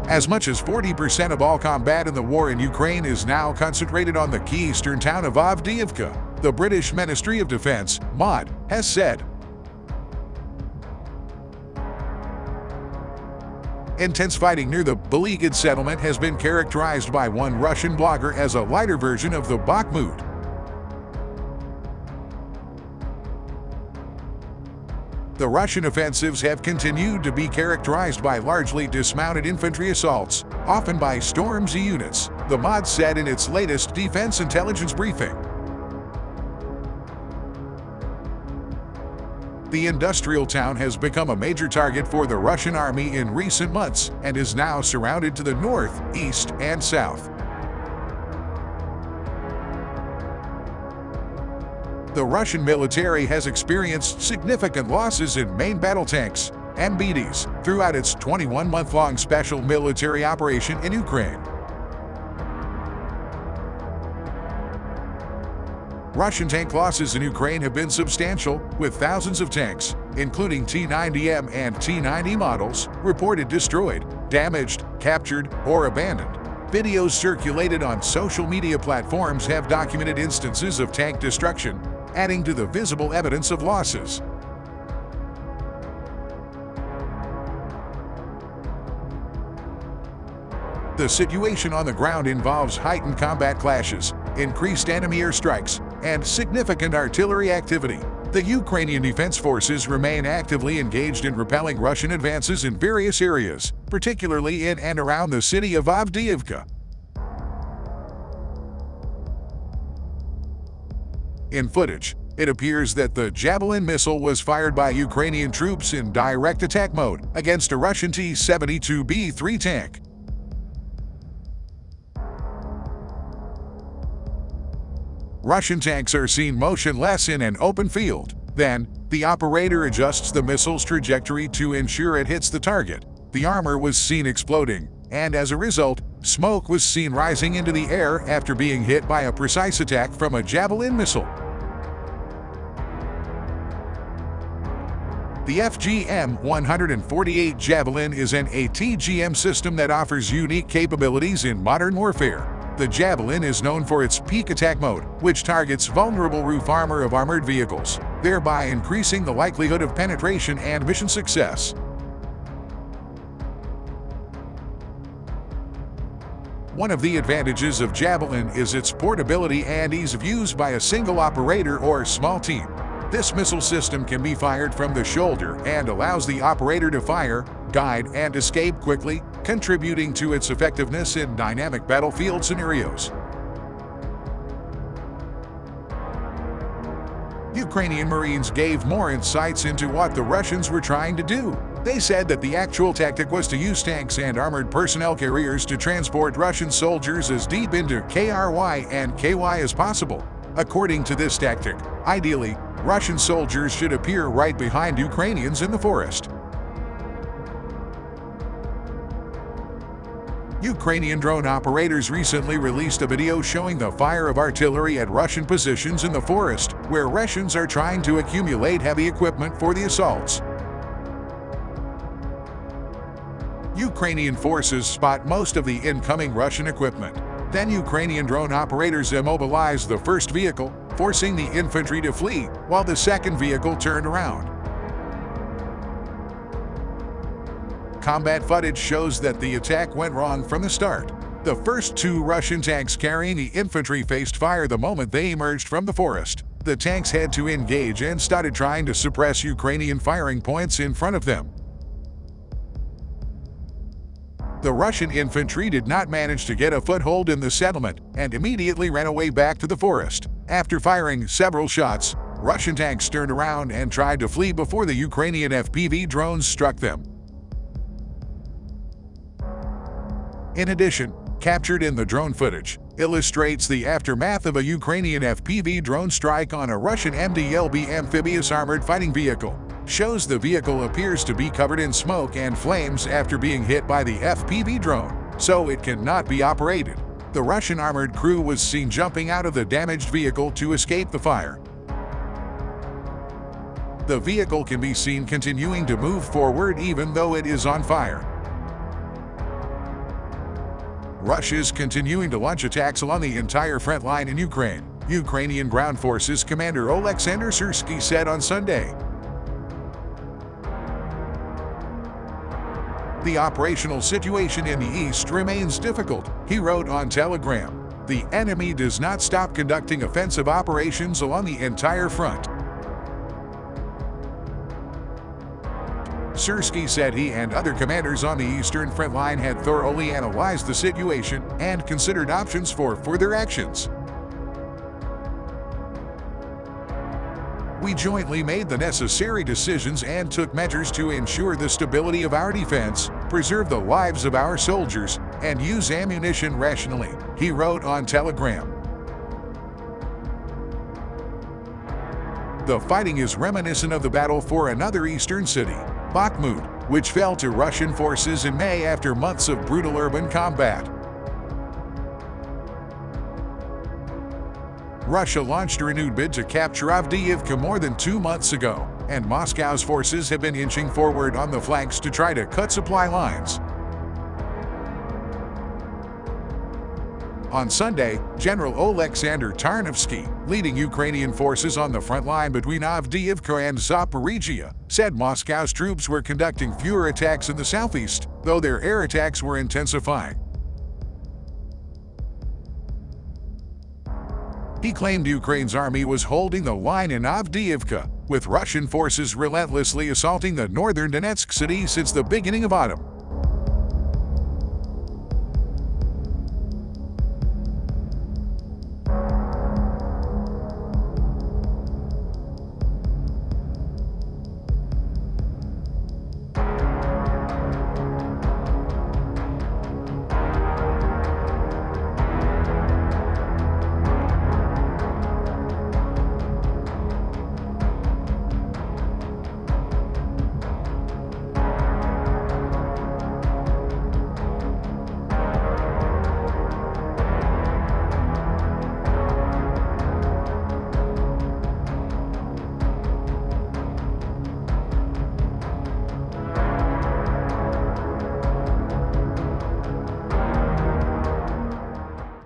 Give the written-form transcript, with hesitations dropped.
As much as 40% of all combat in the war in Ukraine is now concentrated on the key eastern town of Avdiivka, the British Ministry of Defense, MOD, has said. Intense fighting near the beleaguered settlement has been characterized by one Russian blogger as a lighter version of the Bakhmut. The Russian offensives have continued to be characterized by largely dismounted infantry assaults, often by Storm's units, the MOD said in its latest defense intelligence briefing. The industrial town has become a major target for the Russian army in recent months and is now surrounded to the north, east, and south. The Russian military has experienced significant losses in main battle tanks, MBTs, throughout its 21-month-long special military operation in Ukraine. Russian tank losses in Ukraine have been substantial, with thousands of tanks, including T-90M and T-90 models, reported destroyed, damaged, captured, or abandoned. Videos circulated on social media platforms have documented instances of tank destruction, adding to the visible evidence of losses. The situation on the ground involves heightened combat clashes, increased enemy airstrikes, and significant artillery activity. The Ukrainian Defense Forces remain actively engaged in repelling Russian advances in various areas, particularly in and around the city of Avdiivka. In footage, it appears that the Javelin missile was fired by Ukrainian troops in direct attack mode against a Russian T-72B3 tank. Russian tanks are seen motionless in an open field. Then, the operator adjusts the missile's trajectory to ensure it hits the target. The armor was seen exploding, and as a result, smoke was seen rising into the air after being hit by a precise attack from a Javelin missile. The FGM-148 Javelin is an ATGM system that offers unique capabilities in modern warfare. The Javelin is known for its peak attack mode, which targets vulnerable roof armor of armored vehicles, thereby increasing the likelihood of penetration and mission success. One of the advantages of Javelin is its portability and ease of use by a single operator or small team. This missile system can be fired from the shoulder and allows the operator to fire, guide, and escape quickly, contributing to its effectiveness in dynamic battlefield scenarios. Ukrainian Marines gave more insights into what the Russians were trying to do. They said that the actual tactic was to use tanks and armored personnel carriers to transport Russian soldiers as deep into KRY and KY as possible. According to this tactic, ideally, Russian soldiers should appear right behind Ukrainians in the forest. Ukrainian drone operators recently released a video showing the fire of artillery at Russian positions in the forest, where Russians are trying to accumulate heavy equipment for the assaults. Ukrainian forces spot most of the incoming Russian equipment. Then Ukrainian drone operators immobilized the first vehicle, forcing the infantry to flee, while the second vehicle turned around. Combat footage shows that the attack went wrong from the start. The first two Russian tanks carrying the infantry faced fire the moment they emerged from the forest. The tanks had to engage and started trying to suppress Ukrainian firing points in front of them. The Russian infantry did not manage to get a foothold in the settlement and immediately ran away back to the forest. After firing several shots, Russian tanks turned around and tried to flee before the Ukrainian FPV drones struck them. In addition, captured in the drone footage, illustrates the aftermath of a Ukrainian FPV drone strike on a Russian MDLB amphibious armored fighting vehicle. Shows the vehicle appears to be covered in smoke and flames after being hit by the FPV drone, so it cannot be operated. The Russian armored crew was seen jumping out of the damaged vehicle to escape the fire. The vehicle can be seen continuing to move forward even though it is on fire. Russia is continuing to launch attacks along the entire front line in Ukraine, Ukrainian Ground Forces Commander Oleksandr Syrsky said on Sunday. The operational situation in the east remains difficult, he wrote on Telegram. The enemy does not stop conducting offensive operations along the entire front. Syrsky said he and other commanders on the Eastern Front Line had thoroughly analyzed the situation and considered options for further actions. We jointly made the necessary decisions and took measures to ensure the stability of our defense, preserve the lives of our soldiers, and use ammunition rationally, he wrote on Telegram. The fighting is reminiscent of the battle for another eastern city, Bakhmut, which fell to Russian forces in May after months of brutal urban combat. Russia launched a renewed bid to capture Avdiivka more than 2 months ago, and Moscow's forces have been inching forward on the flanks to try to cut supply lines. On Sunday, General Oleksandr Tarnovsky, leading Ukrainian forces on the front line between Avdiivka and Zaporizhzhia, said Moscow's troops were conducting fewer attacks in the southeast, though their air attacks were intensifying. He claimed Ukraine's army was holding the line in Avdiivka, with Russian forces relentlessly assaulting the northern Donetsk city since the beginning of autumn.